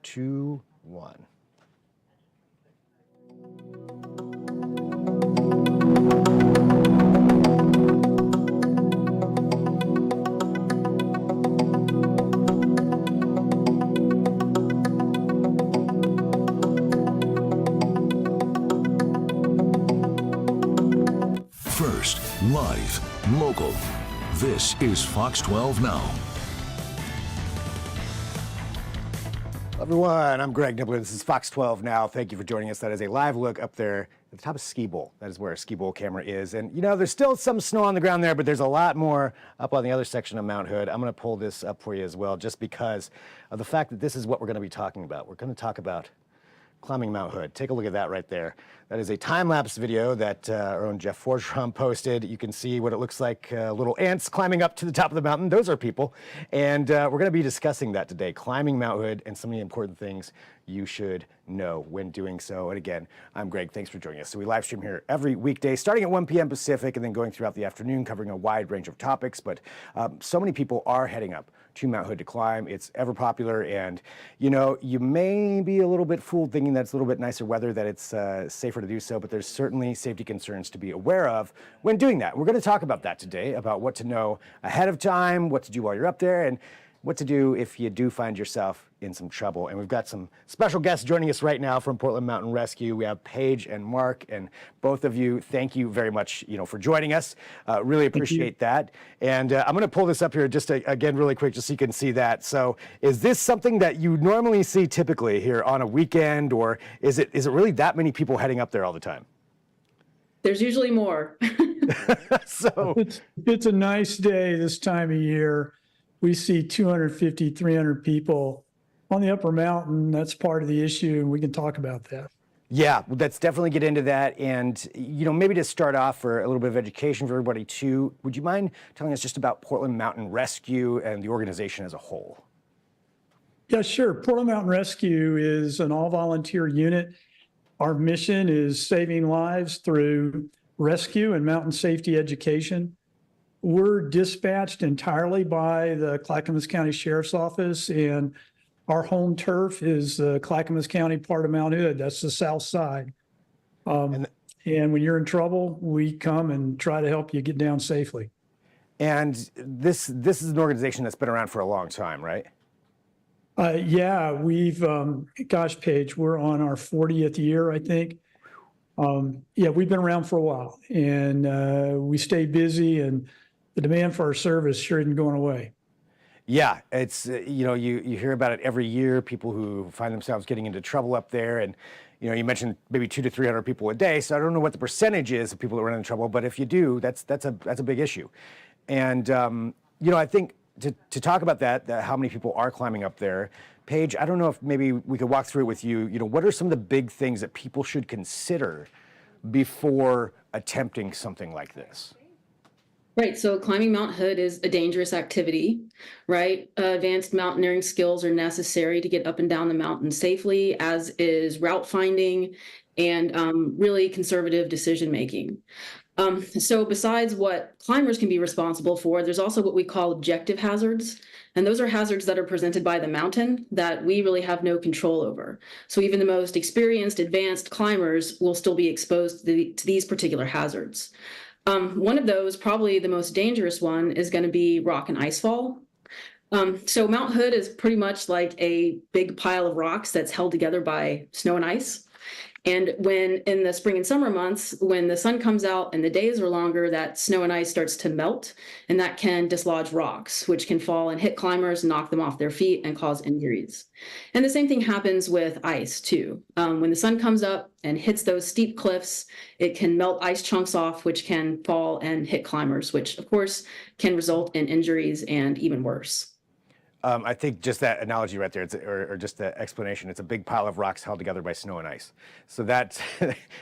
2, 1. First, live, local. This is Fox 12 Now. Everyone, I'm Greg Nibbler. This is Fox 12 Now. Thank you for joining us. That is a live look up there at the top of Ski Bowl. That is where a Ski Bowl camera is. And, you know, there's still some snow on the ground there, but there's a lot more up on the other section of Mount Hood. I'm going to pull this up for you as well, just because of the fact that this is what we're going to be talking about. We're going to talk about climbing Mount Hood. Take a look at that right there. That is a time-lapse video that our own Jeff Forsrum posted. You can see what it looks like, little ants climbing up to the top of the mountain. Those are people. And we're going to be discussing that today, climbing Mount Hood and some of the important things you should know when doing so. And again, I'm Greg. Thanks for joining us. So we live stream here every weekday, starting at 1 p.m. Pacific and then going throughout the afternoon, covering a wide range of topics. But so many people are heading up to Mount Hood to climb. It's ever popular, and you know, you may be a little bit fooled thinking that it's a little bit nicer weather, that it's safer to do so, but there's certainly safety concerns to be aware of when doing that. We're going to talk about that today, about what to know ahead of time, what to do while you're up there, and what to do if you do find yourself in some trouble. And we've got some special guests joining us right now from Portland Mountain Rescue. We have Paige and Mark, and both of you, thank you very much, for joining us. Really appreciate that. And I'm going to pull this up here just again really quick, just so you can see that. So, is this something that you normally see typically here on a weekend, or is it really that many people heading up there all the time? There's usually more. So it's a nice day this time of year. We see 250, 300 people on the upper mountain. That's part of the issue, and we can talk about that. Yeah, let's definitely get into that. And, maybe to start off for a little bit of education for everybody too, would you mind telling us just about Portland Mountain Rescue and the organization as a whole? Yeah, sure. Portland Mountain Rescue is an all-volunteer unit. Our mission is saving lives through rescue and mountain safety education. We're dispatched entirely by the Clackamas County Sheriff's Office, and our home turf is the Clackamas County part of Mount Hood. That's the south side. And when you're in trouble, we come and try to help you get down safely. And this is an organization that's been around for a long time, right? Yeah, we've, gosh, Paige, we're on our 40th year, I think. Yeah, we've been around for a while, and we stay busy, and the demand for our service sure isn't going away. Yeah, it's, you hear about it every year, people who find themselves getting into trouble up there. And, you mentioned maybe 200 to 300 people a day. So I don't know what the percentage is of people that run into trouble, but if you do, that's a big issue. And, I think to talk about that, how many people are climbing up there, Paige, I don't know if maybe we could walk through it with you. What are some of the big things that people should consider before attempting something like this? Right. So climbing Mount Hood is a dangerous activity, right? Advanced mountaineering skills are necessary to get up and down the mountain safely, as is route finding and really conservative decision making. So besides what climbers can be responsible for, there's also what we call objective hazards. And those are hazards that are presented by the mountain that we really have no control over. So even the most experienced, advanced climbers will still be exposed to these particular hazards. One of those, probably the most dangerous one, is going to be rock and ice fall. So Mount Hood is pretty much like a big pile of rocks that's held together by snow and ice. And when in the spring and summer months, when the sun comes out and the days are longer, that snow and ice starts to melt, and that can dislodge rocks, which can fall and hit climbers, knock them off their feet, and cause injuries. And the same thing happens with ice too. When the sun comes up and hits those steep cliffs, it can melt ice chunks off, which can fall and hit climbers, which of course can result in injuries and even worse. I think just that analogy right there, or just the explanation, it's a big pile of rocks held together by snow and ice. So that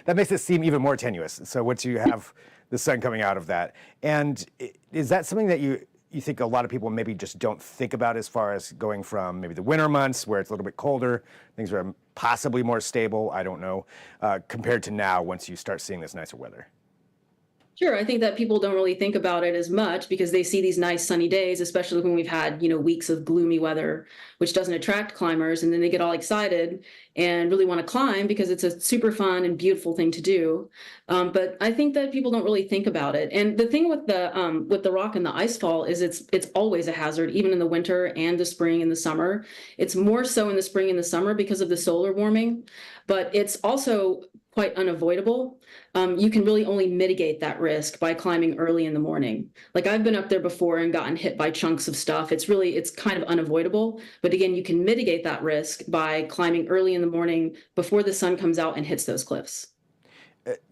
makes it seem even more tenuous. So once you have the sun coming out of that, and is that something that you think a lot of people maybe just don't think about as far as going from maybe the winter months where it's a little bit colder, things are possibly more stable, I don't know, compared to now once you start seeing this nicer weather? Sure, I think that people don't really think about it as much because they see these nice sunny days, especially when we've had, weeks of gloomy weather, which doesn't attract climbers, and then they get all excited and really want to climb because it's a super fun and beautiful thing to do. But I think that people don't really think about it. And the thing with the rock and the ice fall is it's always a hazard, even in the winter and the spring and the summer. It's more so in the spring and the summer because of the solar warming, but it's also quite unavoidable. You can really only mitigate that risk by climbing early in the morning. Like I've been up there before and gotten hit by chunks of stuff. It's kind of unavoidable. But again, you can mitigate that risk by climbing early in the morning before the sun comes out and hits those cliffs.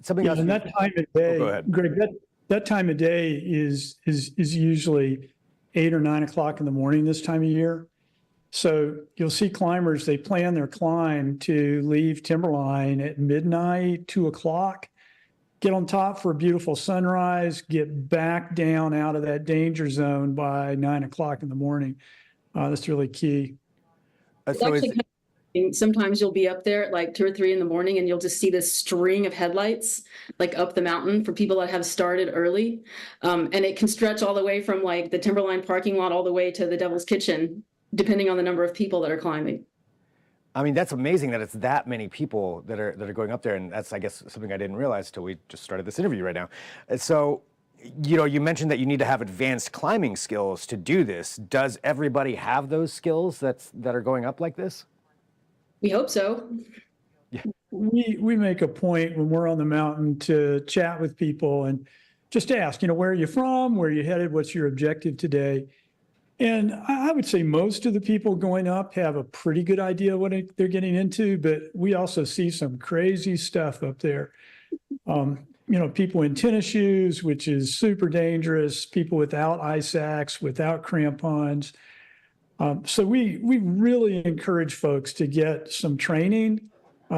Something else. And that time of day, go ahead. Greg, that time of day is usually 8 or 9 o'clock in the morning this time of year. So you'll see climbers, they plan their climb to leave timberline at midnight, 2 o'clock, get on top for a beautiful sunrise, get back down out of that danger zone by 9 o'clock in the morning. That's really key. Sometimes you'll be up there at like 2 or 3 in the morning and you'll just see this string of headlights like up the mountain for people that have started early. And it can stretch all the way from like the timberline parking lot all the way to the Devil's Kitchen, depending on the number of people that are climbing. I mean, that's amazing that it's that many people that are going up there, and that's, I guess, something I didn't realize until we just started this interview right now. So, you mentioned that you need to have advanced climbing skills to do this. Does everybody have those skills that are going up like this? We hope so. Yeah. We make a point when we're on the mountain to chat with people and just ask, where are you from? Where are you headed? What's your objective today? And I would say most of the people going up have a pretty good idea what they're getting into, but we also see some crazy stuff up there. People in tennis shoes, which is super dangerous, people without ice axe, without crampons. So we really encourage folks to get some training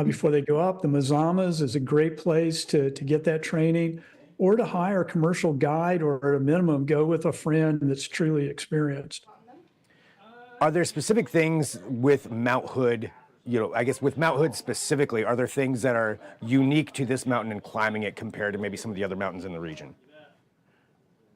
before they go up. The Mazamas is a great place to get that training, or to hire a commercial guide, or at a minimum, go with a friend that's truly experienced. Are there specific things with Mount Hood, I guess with Mount Hood specifically, are there things that are unique to this mountain and climbing it compared to maybe some of the other mountains in the region?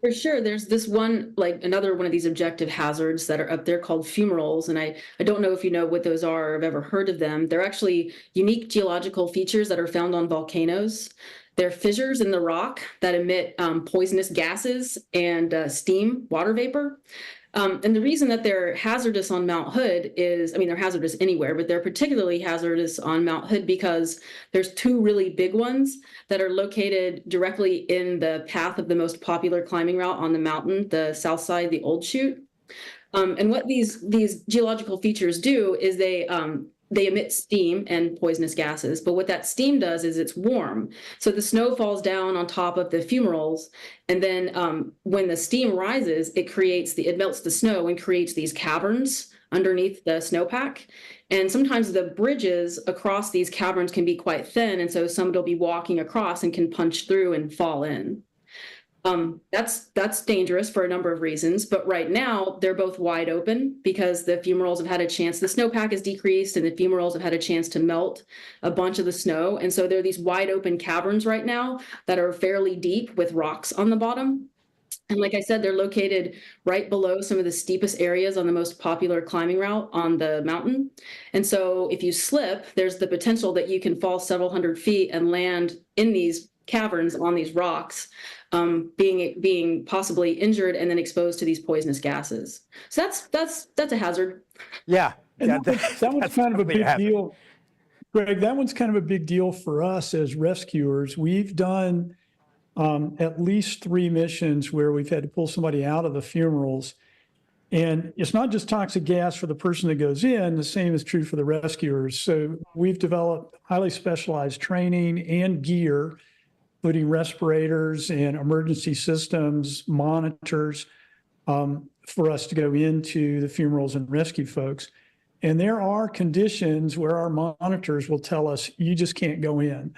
For sure. There's this one, like another one of these objective hazards that are up there called fumaroles. And I don't know if you know what those are or have ever heard of them. They're actually unique geological features that are found on volcanoes. They're fissures in the rock that emit poisonous gases and steam, water vapor. And the reason that they're hazardous on Mount Hood is, they're hazardous anywhere, but they're particularly hazardous on Mount Hood because there's 2 really big ones that are located directly in the path of the most popular climbing route on the mountain, the south side, the Old Chute. And what these geological features do is they emit steam and poisonous gases, but what that steam does is it's warm. So the snow falls down on top of the fumaroles, and then when the steam rises, it melts the snow and creates these caverns underneath the snowpack. And sometimes the bridges across these caverns can be quite thin, and so somebody will be walking across and can punch through and fall in. That's dangerous for a number of reasons, but right now they're both wide open because the fumaroles have had a chance, the snowpack has decreased and the fumaroles have had a chance to melt a bunch of the snow. And so there are these wide open caverns right now that are fairly deep with rocks on the bottom. And like I said, they're located right below some of the steepest areas on the most popular climbing route on the mountain. And so if you slip, there's the potential that you can fall several hundred feet and land in these caverns on these rocks, being possibly injured and then exposed to these poisonous gases. So that's a hazard. Yeah. That one's kind of a big deal. Greg, that one's kind of a big deal for us as rescuers. We've done at least 3 missions where we've had to pull somebody out of the fumaroles. And it's not just toxic gas for the person that goes in, the same is true for the rescuers. So we've developed highly specialized training and gear, including respirators and emergency systems, monitors, for us to go into the fumaroles and rescue folks. And there are conditions where our monitors will tell us, you just can't go in.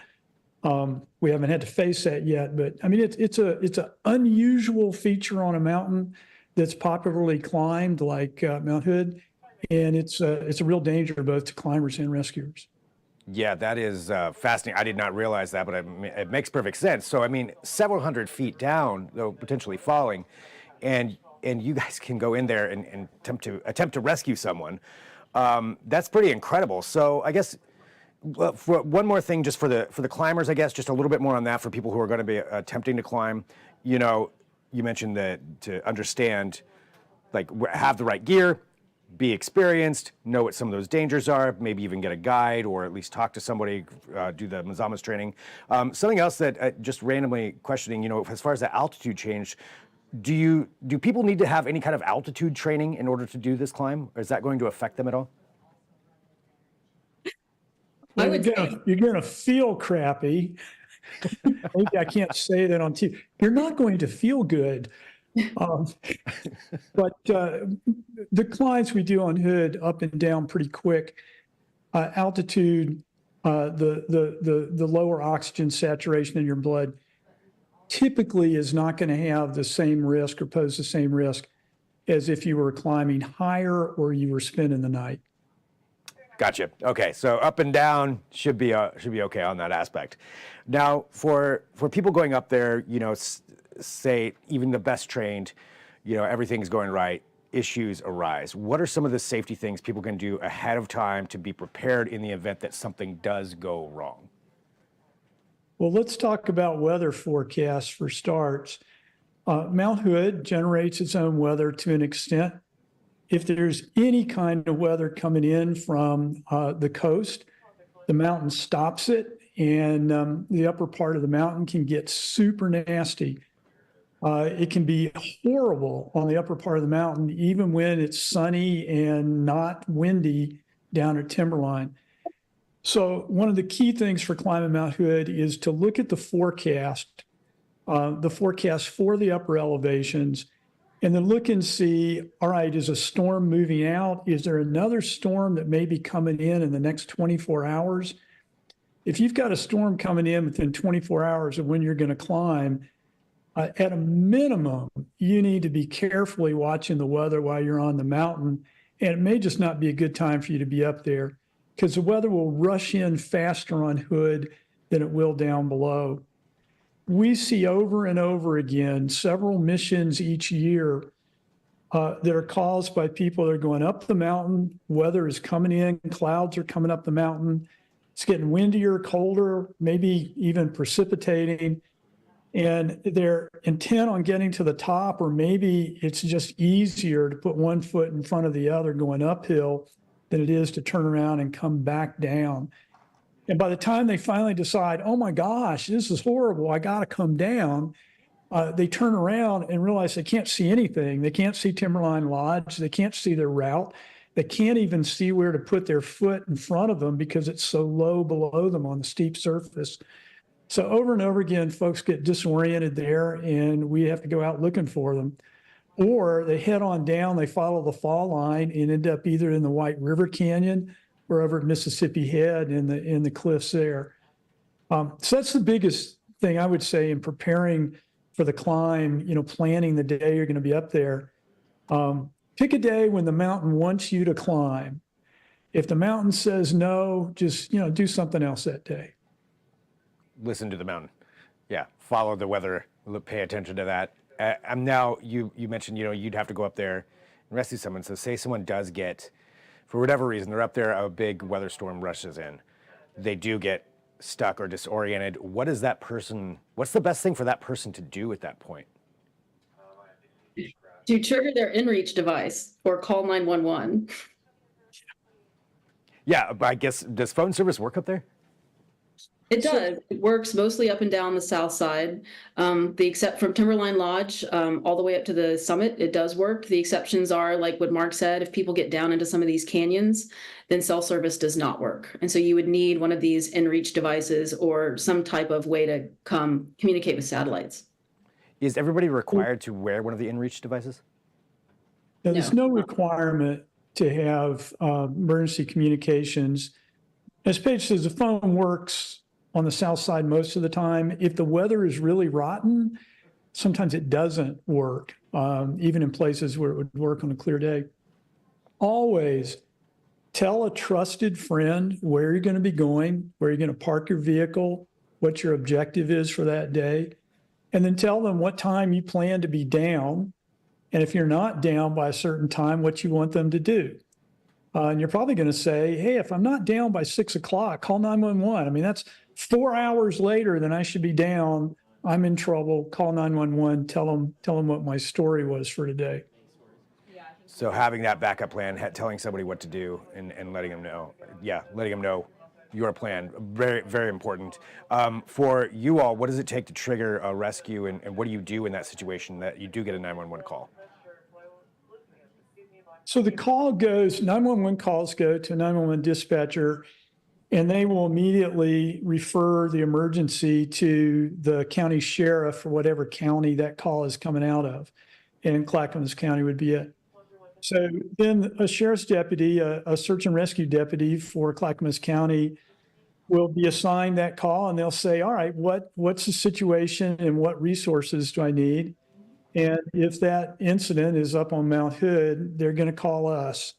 We haven't had to face that yet, but it's an unusual feature on a mountain that's popularly climbed like Mount Hood. And it's a real danger both to climbers and rescuers. Yeah, that is fascinating. I did not realize that, but it makes perfect sense. So, I mean, several hundred feet down, though potentially falling, and you guys can go in there and attempt to rescue someone. That's pretty incredible. So, I guess for one more thing, just for the climbers, I guess, just a little bit more on that for people who are going to be attempting to climb. You know, you mentioned that to understand, like, have the right gear, be experienced, know what some of those dangers are, maybe even get a guide or at least talk to somebody, do the Mazamas training. Something else that just randomly questioning, you know, as far as the altitude change, do people need to have any kind of altitude training in order to do this climb? Or is that going to affect them at all? I would say, You're gonna feel crappy. Maybe I can't say that on TV. You're not going to feel good. Um, but the climbs we do on Hood up and down pretty quick. Altitude, the lower oxygen saturation in your blood typically is not going to have the same risk or pose the same risk as if you were climbing higher or you were spending the night. Gotcha. Okay, so up and down should be okay on that aspect. Now, for people going up there, you know, say even the best trained, you know, everything's going right, issues arise. What are some of the safety things people can do ahead of time to be prepared in the event that something does go wrong? Well, let's talk about weather forecasts for starts. Mount Hood generates its own weather to an extent. If there's any kind of weather coming in from the coast, the mountain stops it, and the upper part of the mountain can get super nasty. It can be horrible on the upper part of the mountain, even when it's sunny and not windy down at Timberline. So one of the key things for climbing Mount Hood is to look at the forecast for the upper elevations, and then look and see, all right, is a storm moving out? Is there another storm that may be coming in the next 24 hours? If you've got a storm coming in within 24 hours of when you're going to climb, at a minimum, you need to be carefully watching the weather while you're on the mountain. And it may just not be a good time for you to be up there because the weather will rush in faster on Hood than it will down below. We see over and over again several missions each year that are caused by people that are going up the mountain. Weather is coming in, clouds are coming up the mountain. It's getting windier, colder, maybe even precipitating. And they're intent on getting to the top, or maybe it's just easier to put one foot in front of the other going uphill than it is to turn around and come back down. And by the time they finally decide, oh my gosh, this is horrible, I got to come down, they turn around and realize they can't see anything. They can't see Timberline Lodge. They can't see their route. They can't even see where to put their foot in front of them because it's so low below them on the steep surface. So over and over again, folks get disoriented there, and we have to go out looking for them. Or they head on down, they follow the fall line and end up either in the White River Canyon or over at Mississippi Head in the cliffs there. So that's the biggest thing I would say in preparing for the climb, you know, planning the day you're going to be up there. Pick a day when the mountain wants you to climb. If the mountain says no, just, you know, do something else that day. Listen to the mountain. Yeah, follow the weather, pay attention to that. Now, you mentioned, you know, you'd have to go up there and rescue someone. So say someone does get, for whatever reason, they're up there, a big weather storm rushes in. They do get stuck or disoriented. What's the best thing for that person to do at that point? to trigger their inReach device or call 911. Yeah, but I guess, does phone service work up there? It does. It works mostly up and down the south side. Except from Timberline Lodge all the way up to the summit, it does work. The exceptions are, like what Mark said, if people get down into some of these canyons, then cell service does not work. And so you would need one of these inReach devices or some type of way to communicate with satellites. Is everybody required to wear one of the inReach devices? Now, there's no requirement to have emergency communications. As Paige says, the phone works on the south side most of the time. If the weather is really rotten, sometimes it doesn't work, even in places where it would work on a clear day. Always tell a trusted friend where you're going to be going, where you're going to park your vehicle, what your objective is for that day, and then tell them what time you plan to be down. And if you're not down by a certain time, what you want them to do. And you're probably going to say, hey, if I'm not down by 6 o'clock, call 911. I mean, that's 4 hours later than I should be down. I'm in trouble. Call 911. Tell them what my story was for today. So having that backup plan, telling somebody what to do and letting them know. Yeah, letting them know your plan. Very, very important. For you all, what does it take to trigger a rescue, and what do you do in that situation that you do get a 911 call? So the 911 calls go to a 911 dispatcher, and they will immediately refer the emergency to the county sheriff or whatever county that call is coming out of. And Clackamas County would be it. So then a sheriff's deputy, a search and rescue deputy for Clackamas County will be assigned that call, and they'll say, all right, what's the situation and what resources do I need? And if that incident is up on Mount Hood, they're going to call us.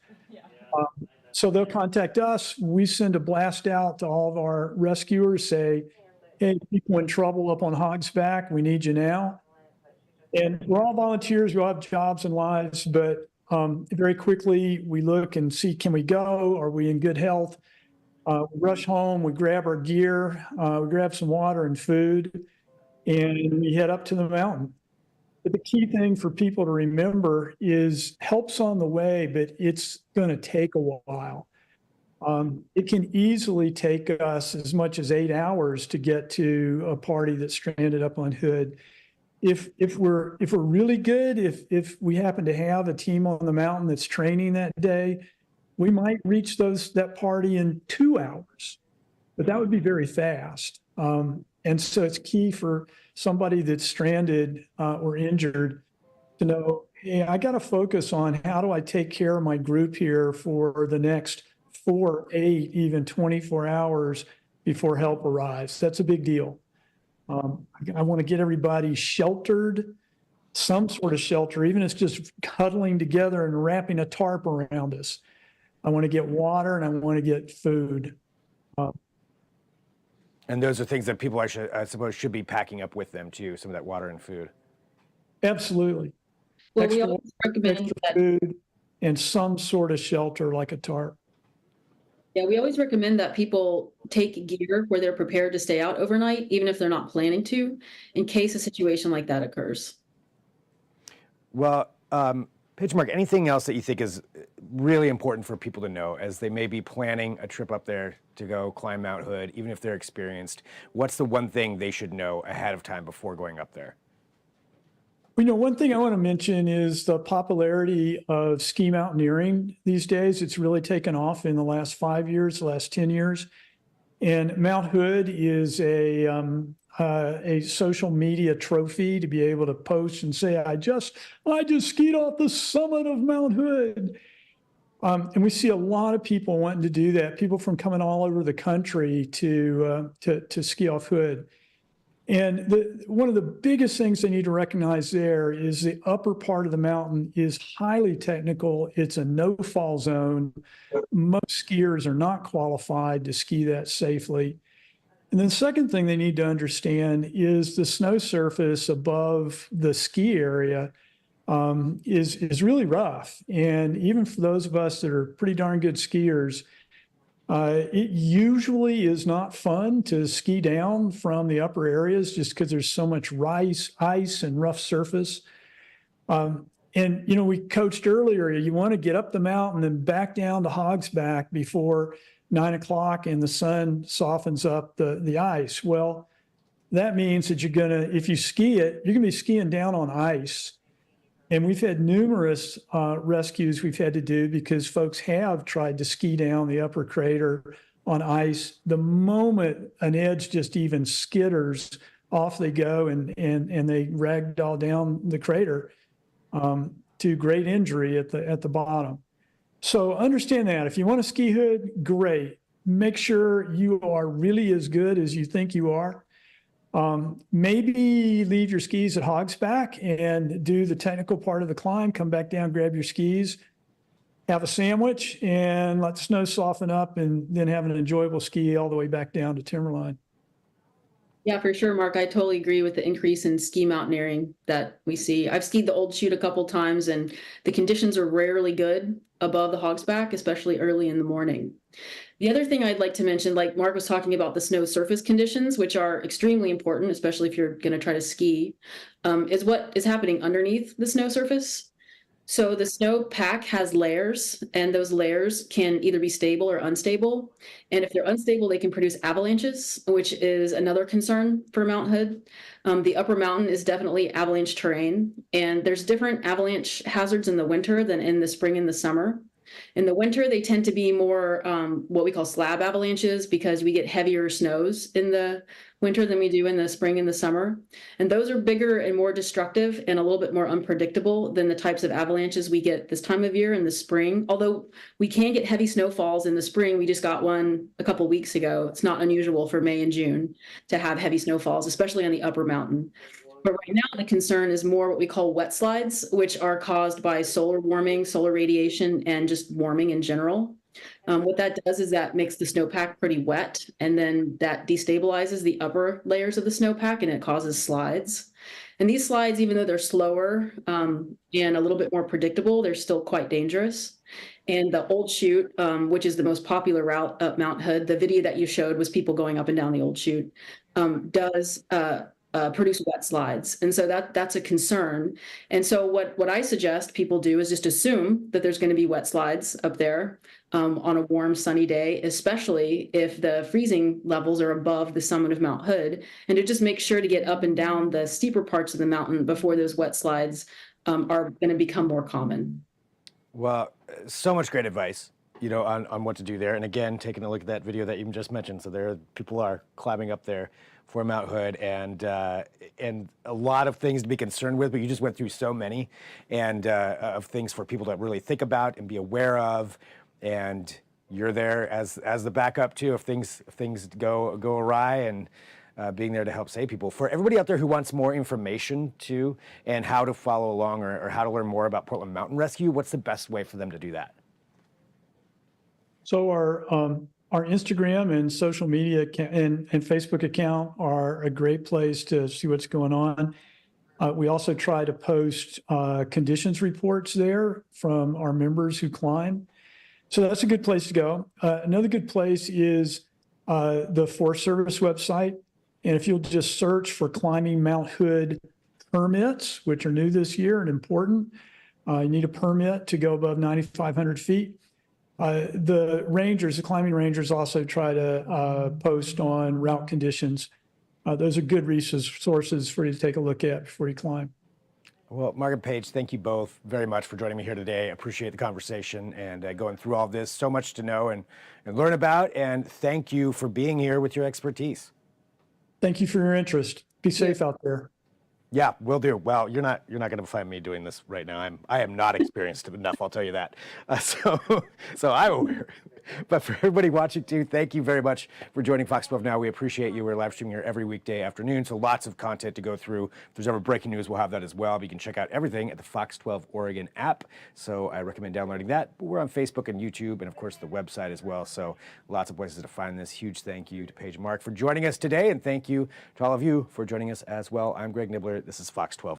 So they'll contact us. We send a blast out to all of our rescuers, say, hey, people in trouble up on Hog's Back, we need you now. And we're all volunteers, we all have jobs and lives, but very quickly we look and see, can we go? Are we in good health? We rush home, we grab our gear, we grab some water and food, and we head up to the mountain. But the key thing for people to remember is help's on the way, but it's going to take a while. It can easily take us as much as 8 hours to get to a party that's stranded up on Hood. If we're really good, if we happen to have a team on the mountain that's training that day, we might reach that party in 2 hours, but that would be very fast. And so it's key for somebody that's stranded or injured to know, hey, I got to focus on how do I take care of my group here for the next 4, 8, even 24 hours before help arrives. That's a big deal. I want to get everybody sheltered, some sort of shelter, even if it's just cuddling together and wrapping a tarp around us. I want to get water and I want to get food. And those are things that people, I suppose, should be packing up with them too, some of that water and food. Absolutely. Well, we always recommend that. Food and some sort of shelter like a tarp. Yeah, we always recommend that people take gear where they're prepared to stay out overnight, even if they're not planning to, in case a situation like that occurs. Well, Paige Mark, anything else that you think is really important for people to know as they may be planning a trip up there to go climb Mount Hood, even if they're experienced? What's the one thing they should know ahead of time before going up there? One thing I want to mention is the popularity of ski mountaineering these days. It's really taken off in the last 5 years, the last 10 years. And Mount Hood is a social media trophy to be able to post and say, I just skied off the summit of Mount Hood. And we see a lot of people wanting to do that, people from coming all over the country to ski off Hood. And one of the biggest things they need to recognize there is the upper part of the mountain is highly technical. It's a no-fall zone. Most skiers are not qualified to ski that safely. And then the second thing they need to understand is the snow surface above the ski area is really rough. And even for those of us that are pretty darn good skiers, it usually is not fun to ski down from the upper areas just because there's so much ice and rough surface. And we coached earlier, you want to get up the mountain and back down to Hog's Back before 9 o'clock and the sun softens up the ice. Well, that means that if you ski it, you're going to be skiing down on ice. And we've had numerous rescues we've had to do because folks have tried to ski down the upper crater on ice. The moment an edge just even skitters, off they go and they ragdoll down the crater to great injury at the bottom. So understand that. If you want to ski Hood, great. Make sure you are really as good as you think you are. Maybe leave your skis at Hog's Back and do the technical part of the climb, come back down, grab your skis. have a sandwich and let the snow soften up, and then have an enjoyable ski all the way back down to Timberline. Yeah, for sure, Mark. I totally agree with the increase in ski mountaineering that we see. I've skied the old chute a couple times, and the conditions are rarely good above the Hogsback, especially early in the morning. The other thing I'd like to mention, like Mark was talking about the snow surface conditions, which are extremely important, especially if you're going to try to ski, is what is happening underneath the snow surface. So the snow pack has layers, and those layers can either be stable or unstable. And if they're unstable, they can produce avalanches, which is another concern for Mount Hood. The upper mountain is definitely avalanche terrain, and there's different avalanche hazards in the winter than in the spring and the summer. In the winter, they tend to be more what we call slab avalanches, because we get heavier snows in the winter than we do in the spring and the summer. And those are bigger and more destructive and a little bit more unpredictable than the types of avalanches we get this time of year in the spring. Although we can get heavy snowfalls in the spring. We just got one a couple weeks ago. It's not unusual for May and June to have heavy snowfalls, especially on the upper mountain. But right now, the concern is more what we call wet slides, which are caused by solar warming, solar radiation, and just warming in general. What that does is that makes the snowpack pretty wet, and then that destabilizes the upper layers of the snowpack, and it causes slides. And these slides, even though they're slower and a little bit more predictable, they're still quite dangerous. And the old chute, which is the most popular route up Mount Hood, the video that you showed was people going up and down the old chute, does produce wet slides. And so that's a concern. And so what I suggest people do is just assume that there's going to be wet slides up there on a warm, sunny day, especially if the freezing levels are above the summit of Mount Hood, and to just make sure to get up and down the steeper parts of the mountain before those wet slides are going to become more common. Well, so much great advice, on what to do there. And again, taking a look at that video that you just mentioned. So there, people are climbing up there for Mount Hood, and a lot of things to be concerned with, but you just went through so many, and of things for people to really think about and be aware of. And you're there as the backup too, if things go awry, and being there to help save people. For everybody out there who wants more information too, and how to follow along or how to learn more about Portland Mountain Rescue, what's the best way for them to do that? So our Instagram and social media and Facebook account are a great place to see what's going on. We also try to post conditions reports there from our members who climb. So that's a good place to go. Another good place is the Forest Service website. And if you'll just search for climbing Mount Hood permits, which are new this year and important, you need a permit to go above 9,500 feet. The climbing rangers also try to post on route conditions. Those are good resources for you to take a look at before you climb. Well, Mark and Paige, thank you both very much for joining me here today. I appreciate the conversation and going through all of this. So much to know and learn about. And thank you for being here with your expertise. Thank you for your interest. Be safe out there. Yeah, will do. Well, you're not going to find me doing this right now. I am not experienced enough, I'll tell you that. So I'm aware. But for everybody watching too, thank you very much for joining Fox 12 Now. We appreciate you. We're live streaming here every weekday afternoon, so lots of content to go through. If there's ever breaking news, we'll have that as well. But you can check out everything at the Fox 12 Oregon app. So I recommend downloading that. But we're on Facebook and YouTube, and of course the website as well. So lots of places to find this. Huge thank you to Paige and Mark for joining us today, and thank you to all of you for joining us as well. I'm Greg Nibbler. This is Fox 12.